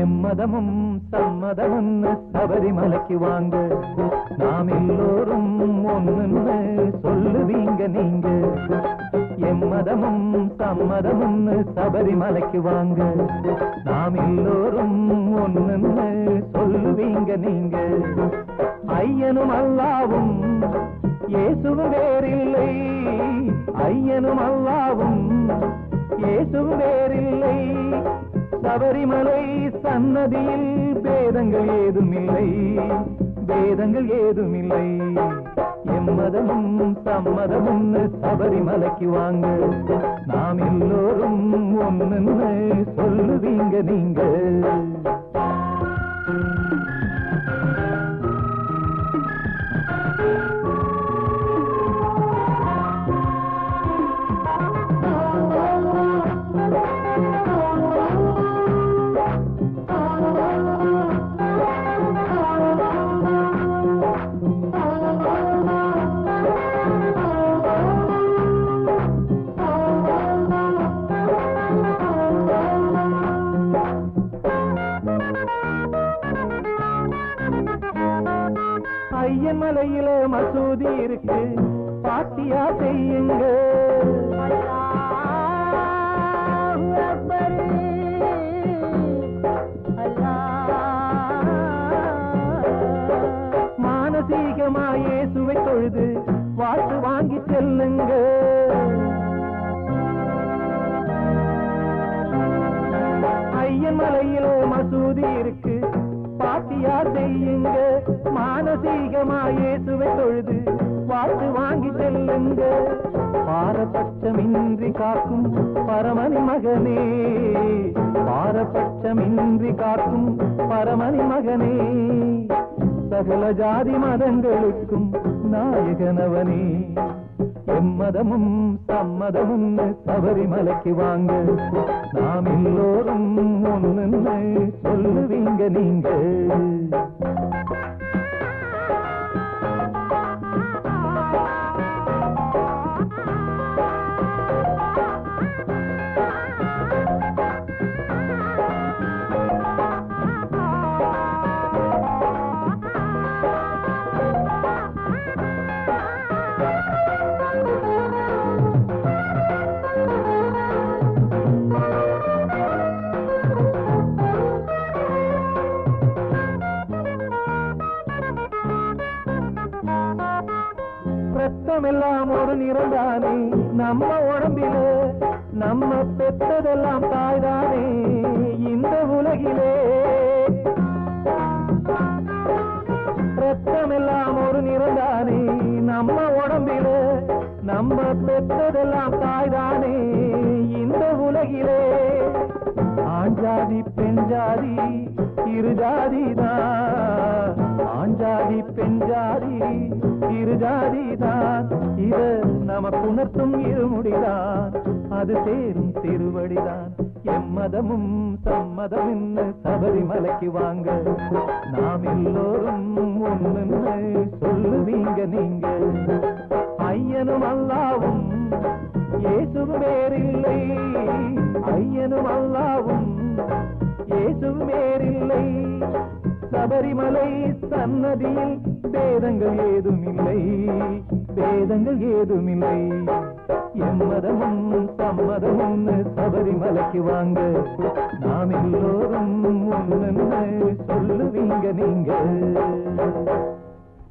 எம்மதமும் சம்மதமும் சபரிமலைக்கு வாங்க, நாம் எல்லோரும் ஒண்ணுன்னு சொல்லுவீங்க நீங்க. எம்மதமும் சம்மதமும் சபரிமலைக்கு வாங்க, நாம் எல்லோரும் ஒண்ணுன்னு சொல்லுவீங்க நீங்க. ஐயனும் அல்லாவும் இயேசுவும் வேறில்லை, ஐயனும் அல்லாவும் இயேசுவும் வேறில்லை. சபரிமலை சன்னதியில் பேதங்கள் ஏதுமில்லை, பேதங்கள் ஏதுமில்லை. எம்மதமும் சம்மதமும் சபரிமலைக்கு வாங்க, நாம் எல்லோரும் ஒண்ணுன்னு சொல்லுவீங்க நீங்க. ஐயன் மலையில மசூதி இருக்கு, பாத்தியா செய்யுங்க. மானசீகமா இயேசுவை தொழுது வாழ்த்து வாங்கி செல்லுங்க. ஐயன் மலையில மசூதி இருக்கு, பாத்தியா செய்யுங்க. மானசீகமா இயேசுவை தொழுது வாழ்த்து வாங்கி செல்லுங்க. பாரபட்சமின்றி காக்கும் பரமனி மகனே, பாரபட்சமின்றி காக்கும் பரமனி மகனே. சகல ஜாதி மதங்களுக்கும் நாயகனவனே. எம்மதமும் சம்மதமும் சபரிமலைக்கு வாங்க, நாம் எல்லோரும் ஒண்ணுன்னு சொல்லுவீங்க நீங்க. ரத்தமெல்லாம் ஒரு நிறந்தானே நம்ம உடம்பிலே, நம்ம பெற்றதெல்லாம் தாய்தானே இந்த உலகிலே. ரத்தமெல்லாம் ஒரு நிறந்தானே நம்ம உடம்பிலே, நம்ம பெற்றதெல்லாம் தாய்தானே இந்த உலகிலே. ஆண் ஜாதி பெண் ஜாதி இரு ஜாதிதான், ஆண் ஜாதி பெண் ஜாதி இரு ஜாதிதான். இத நமக்கு உணர்த்தும் இருமுடிதான், அது சேரும் திருவடிதான். எம்மதமும் சம்மதமும் சபரிமலைக்கு வாங்க, நாம் எல்லோரும் ஒண்ணுன்னு சொல்லுவீங்க நீங்க. ஐயனும் அல்லாவும் இயேசுவும் வேறில்லை, ஐயனும் அல்லாவும் இயேசுவும் வேறில்லை. சபரிமலை சன்னதியில் பேதங்கள் ஏதுமில்லை, பேதங்கள் ஏதுமில்லை. எம்மதமும் சம்மதமும் சபரிமலைக்கு வாங்க, நாம் எல்லோரும் ஒண்ணுன்னு சொல்லுவீங்க நீங்க.